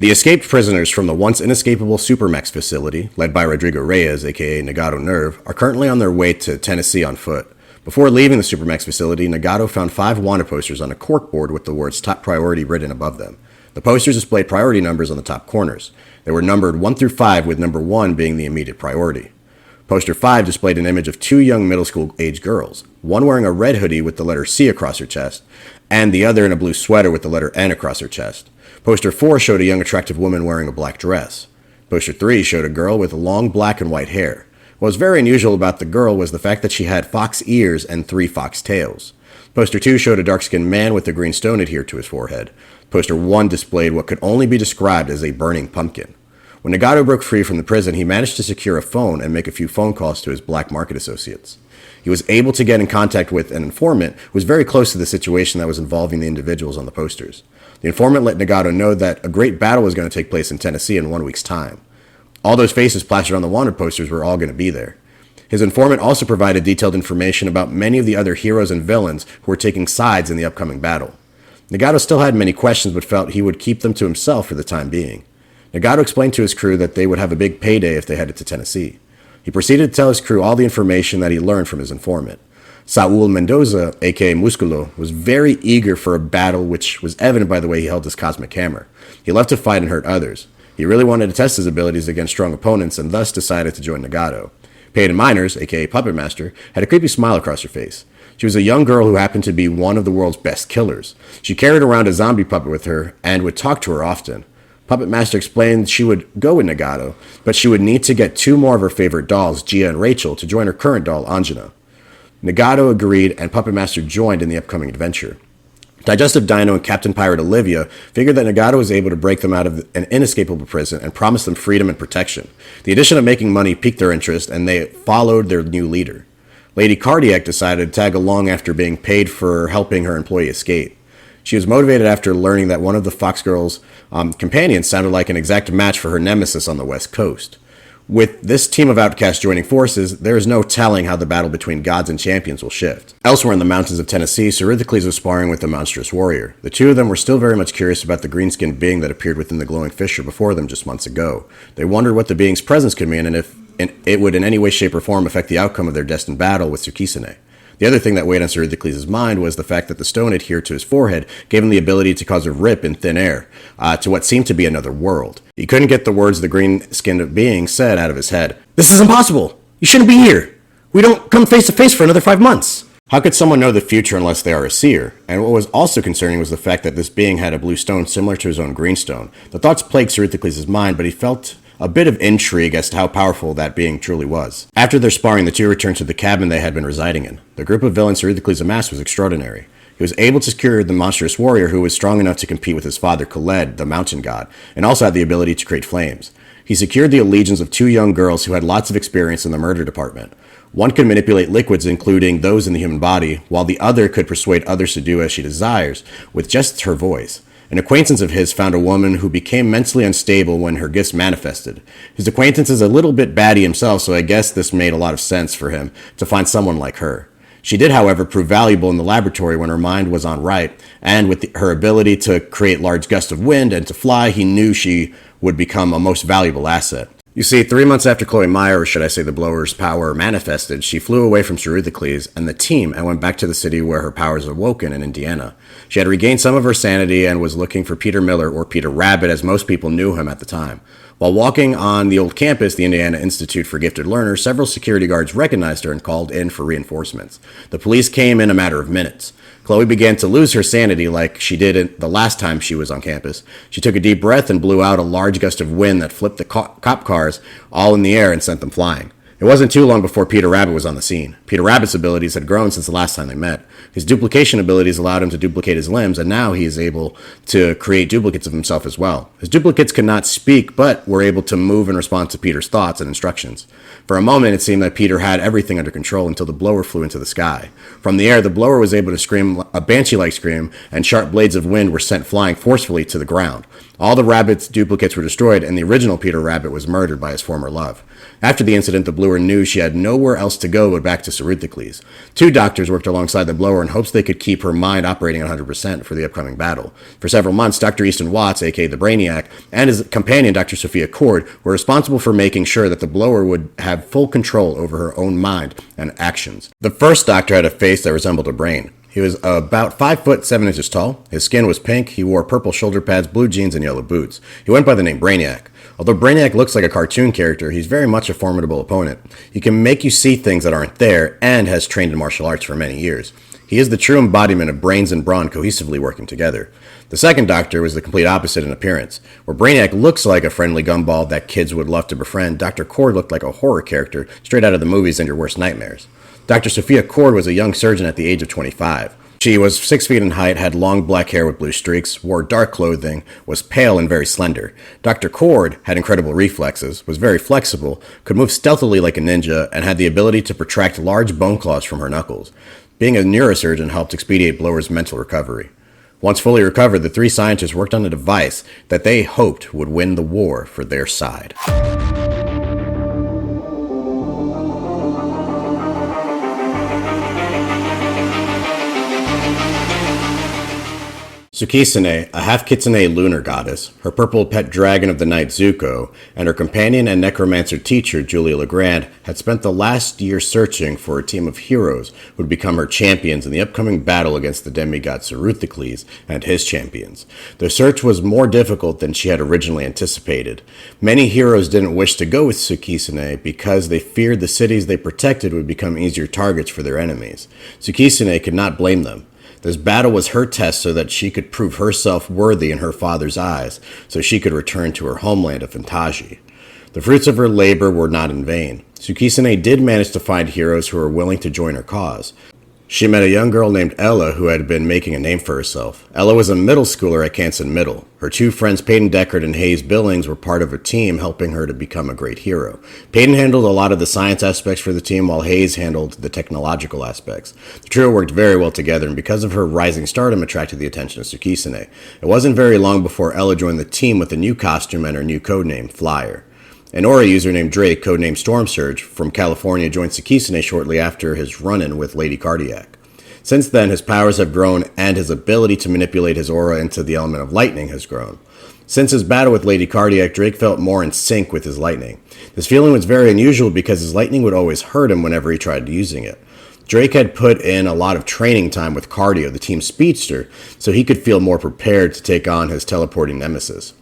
The escaped prisoners from the once inescapable Supermax Facility, led by Rodrigo Reyes, aka Negato Nerve, are currently on their way to Tennessee on foot. Before leaving the Supermax Facility, Negato found 5 wanted posters on a corkboard with the words top priority written above them. The posters displayed priority numbers on the top corners. They were numbered 1 through 5, with number 1 being the immediate priority. Poster 5 displayed an image of 2 young middle school age girls, one wearing a red hoodie with the letter C across her chest, and the other in a blue sweater with the letter N across her chest. Poster 4 showed a young attractive woman wearing a black dress. Poster 3 showed a girl with long black and white hair. What was very unusual about the girl was the fact that she had fox ears and 3 fox tails. Poster 2 showed a dark-skinned man with a green stone adhered to his forehead. Poster 1 displayed what could only be described as a burning pumpkin. When Negato broke free from the prison, he managed to secure a phone and make a few phone calls to his black market associates. He was able to get in contact with an informant who was very close to the situation that was involving the individuals on the posters. The informant let Negato know that a great battle was going to take place in Tennessee in 1 week's time. All those faces plastered on the wanted posters were all going to be there. His informant also provided detailed information about many of the other heroes and villains who were taking sides in the upcoming battle. Negato still had many questions but felt he would keep them to himself for the time being. Negato explained to his crew that they would have a big payday if they headed to Tennessee. He proceeded to tell his crew all the information that he learned from his informant. Saul Mendoza, aka Musculo, was very eager for a battle, which was evident by the way he held his cosmic hammer. He loved to fight and hurt others. He really wanted to test his abilities against strong opponents and thus decided to join Negato. Peyton Miners, aka Puppet Master, had a creepy smile across her face. She was a young girl who happened to be one of the world's best killers. She carried around a zombie puppet with her and would talk to her often. Puppet Master explained she would go with Negato, but she would need to get 2 more of her favorite dolls, Gia and Rachel, to join her current doll, Anjana. Negato agreed, and Puppet Master joined in the upcoming adventure. Digestive Dino and Captain Pirate Olivia figured that Negato was able to break them out of an inescapable prison and promise them freedom and protection. The addition of making money piqued their interest, and they followed their new leader. Lady Cardiac decided to tag along after being paid for helping her employee escape. She was motivated after learning that one of the Fox Girl's companions sounded like an exact match for her nemesis on the West Coast. With this team of outcasts joining forces, there is no telling how the battle between gods and champions will shift. Elsewhere in the mountains of Tennessee, Suruthucles was sparring with a monstrous warrior. The two of them were still very much curious about the green-skinned being that appeared within the glowing fissure before them just months ago. They wondered what the being's presence could mean and if it would in any way, shape, or form affect the outcome of their destined battle with Sukisune. The other thing that weighed on Suruthucles' mind was the fact that the stone adhered to his forehead gave him the ability to cause a rip in thin air to what seemed to be another world. He couldn't get the words the green-skinned being said out of his head. "This is impossible! You shouldn't be here! We don't come face to face for another 5 months!" How could someone know the future unless they are a seer? And what was also concerning was the fact that this being had a blue stone similar to his own green stone. The thoughts plagued Suruthucles' mind, but he felt a bit of intrigue as to how powerful that being truly was. After their sparring, the two returned to the cabin they had been residing in. The group of villains Suruthucles amassed was extraordinary. He was able to secure the monstrous warrior who was strong enough to compete with his father, Khaled, the mountain god, and also had the ability to create flames. He secured the allegiance of 2 young girls who had lots of experience in the murder department. One could manipulate liquids, including those in the human body, while the other could persuade others to do as she desires, with just her voice. An acquaintance of his found a woman who became mentally unstable when her gifts manifested. His acquaintance is a little bit batty himself, so I guess this made a lot of sense for him to find someone like her. She did, however, prove valuable in the laboratory when her mind was on right, and with her ability to create large gusts of wind and to fly, he knew she would become a most valuable asset. You see, 3 months after Chloe Meyer, or should I say the Blower's power, manifested, she flew away from Suruthucles and the team and went back to the city where her powers awoken in Indiana. She had regained some of her sanity and was looking for Peter Miller, or Peter Rabbit, as most people knew him at the time. While walking on the old campus, the Indiana Institute for Gifted Learners, several security guards recognized her and called in for reinforcements. The police came in a matter of minutes. Chloe began to lose her sanity like she did the last time she was on campus. She took a deep breath and blew out a large gust of wind that flipped the cop cars all in the air and sent them flying. It wasn't too long before Peter Rabbit was on the scene. Peter Rabbit's abilities had grown since the last time they met. His duplication abilities allowed him to duplicate his limbs, and now he is able to create duplicates of himself as well. His duplicates could not speak, but were able to move in response to Peter's thoughts and instructions. For a moment, it seemed that Peter had everything under control until the blower flew into the sky. From the air, the blower was able to scream a banshee-like scream, and sharp blades of wind were sent flying forcefully to the ground. All the Rabbit's duplicates were destroyed, and the original Peter Rabbit was murdered by his former love. After the incident, the Blower knew she had nowhere else to go but back to Suruthucles. 2 doctors worked alongside the Blower in hopes they could keep her mind operating at 100% for the upcoming battle. For several months, Dr. Easton Watts, aka the Brainiac, and his companion, Dr. Sophia Cord, were responsible for making sure that the Blower would have full control over her own mind and actions. The first doctor had a face that resembled a brain. He was about 5 foot 7 inches tall. His skin was pink. He wore purple shoulder pads, blue jeans, and yellow boots. He went by the name Brainiac. Although Brainiac looks like a cartoon character, he's very much a formidable opponent. He can make you see things that aren't there and has trained in martial arts for many years. He is the true embodiment of brains and brawn cohesively working together. The second doctor was the complete opposite in appearance. Where Brainiac looks like a friendly gumball that kids would love to befriend, Dr. Cord looked like a horror character straight out of the movies and your worst nightmares. Dr. Sophia Cord was a young surgeon at the age of 25. She was 6 feet in height, had long black hair with blue streaks, wore dark clothing, was pale and very slender. Dr. Cord had incredible reflexes, was very flexible, could move stealthily like a ninja, and had the ability to protract large bone claws from her knuckles. Being a neurosurgeon helped expedite Blower's mental recovery. Once fully recovered, the 3 scientists worked on a device that they hoped would win the war for their side. Sukisune, a half-kitsune lunar goddess, her purple pet dragon of the night Zuko, and her companion and necromancer teacher Julia Legrand had spent the last year searching for a team of heroes who would become her champions in the upcoming battle against the demigod Suruthucles and his champions. The search was more difficult than she had originally anticipated. Many heroes didn't wish to go with Sukisune because they feared the cities they protected would become easier targets for their enemies. Sukisune could not blame them. This battle was her test so that she could prove herself worthy in her father's eyes, so she could return to her homeland of Fantasia. The fruits of her labor were not in vain. Sukisune did manage to find heroes who were willing to join her cause. She met a young girl named Ella who had been making a name for herself. Ella was a middle schooler at Canson Middle. Her 2 friends, Peyton Deckard and Hayes Billings, were part of a team helping her to become a great hero. Peyton handled a lot of the science aspects for the team, while Hayes handled the technological aspects. The trio worked very well together, and because of her rising stardom, attracted the attention of Sukisune. It wasn't very long before Ella joined the team with a new costume and her new codename, Flyer. An Aura user named Drake, codenamed Storm Surge, from California joined Sukisune shortly after his run-in with Lady Cardiac. Since then, his powers have grown, and his ability to manipulate his aura into the element of lightning has grown. Since his battle with Lady Cardiac, Drake felt more in sync with his lightning. This feeling was very unusual because his lightning would always hurt him whenever he tried using it. Drake had put in a lot of training time with Cardio, the team's speedster, so he could feel more prepared to take on his teleporting nemesis.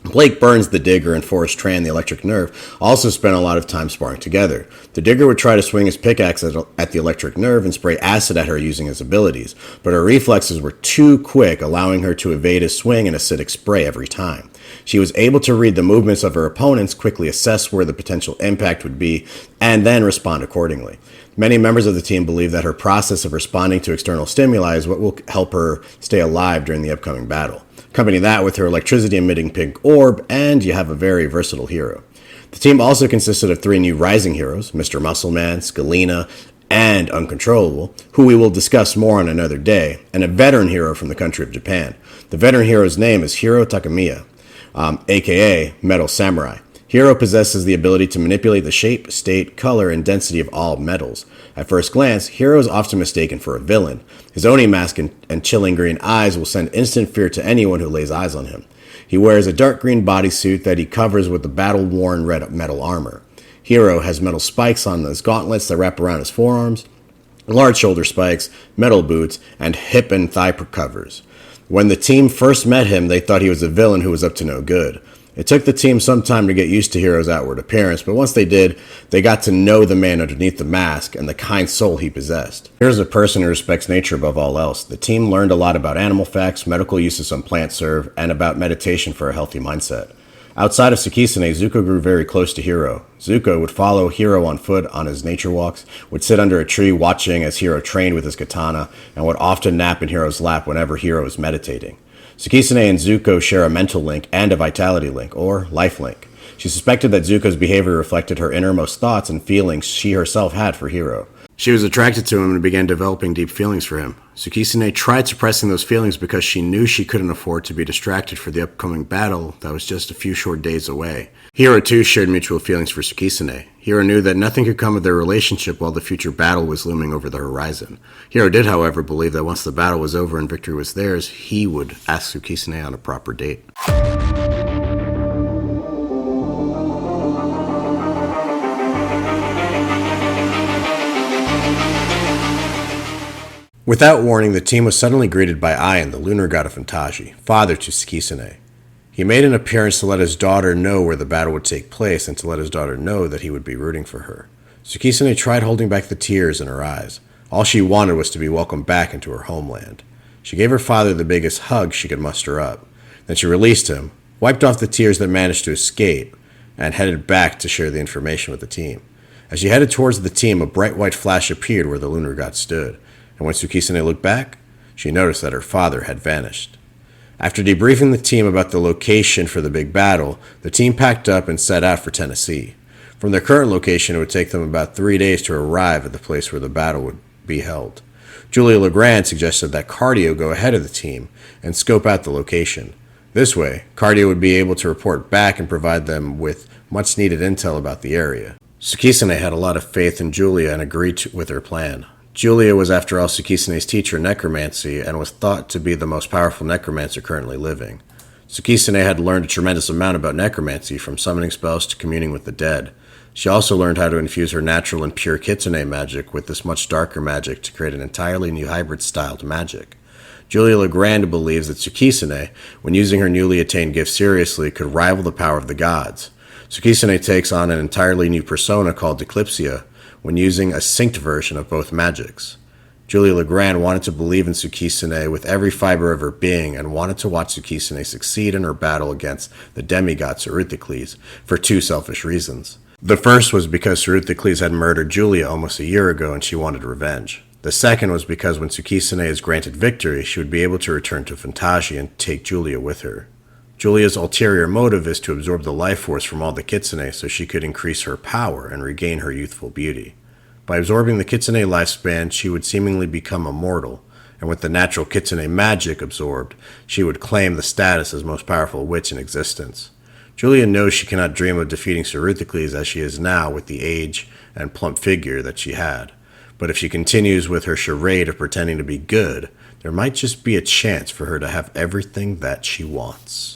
Blake Burns, the Digger, and Forrest Tran, the Electric Nerve, also spent a lot of time sparring together. The Digger would try to swing his pickaxe at the Electric Nerve and spray acid at her using his abilities, but her reflexes were too quick, allowing her to evade his swing and acidic spray every time. She was able to read the movements of her opponents, quickly assess where the potential impact would be, and then respond accordingly. Many members of the team believe that her process of responding to external stimuli is what will help her stay alive during the upcoming battle. Accompany that with her electricity-emitting pink orb, and you have a very versatile hero. The team also consisted of 3 new rising heroes, Mr. Muscleman, Scalina, and Uncontrollable, who we will discuss more on another day, and a veteran hero from the country of Japan. The veteran hero's name is Hiro Takamiya, aka Metal Samurai. Hiro possesses the ability to manipulate the shape, state, color, and density of all metals. At first glance, Hiro is often mistaken for a villain. His Oni mask and chilling green eyes will send instant fear to anyone who lays eyes on him. He wears a dark green bodysuit that he covers with the battle-worn red metal armor. Hiro has metal spikes on his gauntlets that wrap around his forearms, large shoulder spikes, metal boots, and hip and thigh covers. When the team first met him, they thought he was a villain who was up to no good. It took the team some time to get used to Hiro's outward appearance, but once they did, they got to know the man underneath the mask and the kind soul he possessed. Here's a person who respects nature above all else. The team learned a lot about animal facts, medical uses some plants serve, and about meditation for a healthy mindset. Outside of Sukisune, Zuko grew very close to Hiro. Zuko would follow Hiro on foot on his nature walks, would sit under a tree watching as Hiro trained with his katana, and would often nap in Hiro's lap whenever Hiro was meditating. Sukisune and Zuko share a mental link and a vitality link, or life link. She suspected that Zuko's behavior reflected her innermost thoughts and feelings she herself had for Hiro. She was attracted to him and began developing deep feelings for him. Sukisune tried suppressing those feelings because she knew she couldn't afford to be distracted for the upcoming battle that was just a few short days away. Hiro too shared mutual feelings for Sukisune. Hiro knew that nothing could come of their relationship while the future battle was looming over the horizon. Hiro did, however, believe that once the battle was over and victory was theirs, he would ask Sukisune on a proper date. Without warning, the team was suddenly greeted by Ian, the lunar god of Fantasia, father to Sukisune. He made an appearance to let his daughter know where the battle would take place and to let his daughter know that he would be rooting for her. Sukisune tried holding back the tears in her eyes. All she wanted was to be welcomed back into her homeland. She gave her father the biggest hug she could muster up. Then she released him, wiped off the tears that managed to escape, and headed back to share the information with the team. As she headed towards the team, a bright white flash appeared where the lunar god stood. And when Sukisune looked back, she noticed that her father had vanished. After debriefing the team about the location for the big battle, the team packed up and set out for Tennessee. From their current location, it would take them about 3 days to arrive at the place where the battle would be held. Julia Legrand suggested that Cardio go ahead of the team and scope out the location. This way, Cardio would be able to report back and provide them with much-needed intel about the area. Sukisune had a lot of faith in Julia and agreed with her plan. Julia was, after all, Sukisune's teacher in necromancy and was thought to be the most powerful necromancer currently living. Sukisune had learned a tremendous amount about necromancy, from summoning spells to communing with the dead. She also learned how to infuse her natural and pure kitsune magic with this much darker magic to create an entirely new hybrid-styled magic. Julia Legrand believes that Sukisune, when using her newly attained gift seriously, could rival the power of the gods. Sukisune takes on an entirely new persona called Eclipsia, when using a synced version of both magics. Julia Legrand wanted to believe in Sukisune with every fiber of her being and wanted to watch Sukisune succeed in her battle against the demigod Suruthucles for two selfish reasons. The first was because Suruthucles had murdered Julia almost a year ago and she wanted revenge. The second was because when Sukisune is granted victory, she would be able to return to Fantasia and take Julia with her. Julia's ulterior motive is to absorb the life force from all the kitsune so she could increase her power and regain her youthful beauty. By absorbing the kitsune lifespan, she would seemingly become immortal, and with the natural kitsune magic absorbed, she would claim the status as most powerful witch in existence. Julia knows she cannot dream of defeating Suruthucles as she is now with the age and plump figure that she had. But if she continues with her charade of pretending to be good, there might just be a chance for her to have everything that she wants.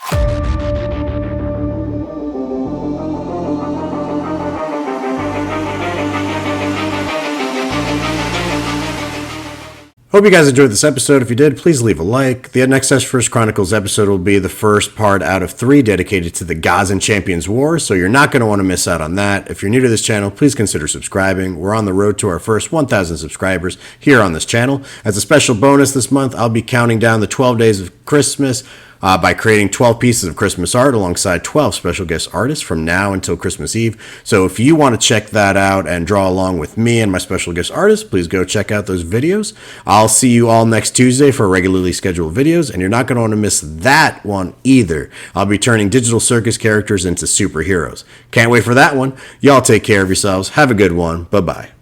Hope you guys enjoyed this episode. If you did, please leave a like. The next s-versechronicles episode will be the first part out of 3 dedicated to the Gods and Champions War, so you're not going to want to miss out on that. If you're new to this channel, please consider subscribing. We're on the road to our first 1,000 subscribers here on this channel. As a special bonus this month, I'll be counting down the 12 days of Christmas by creating 12 pieces of Christmas art alongside 12 special guest artists from now until Christmas Eve. So if you want to check that out and draw along with me and my special guest artists, please go check out those videos. I'll see you all next Tuesday for regularly scheduled videos, and you're not going to want to miss that one either. I'll be turning digital circus characters into superheroes. Can't wait for that one. Y'all take care of yourselves. Have a good one. Bye-bye.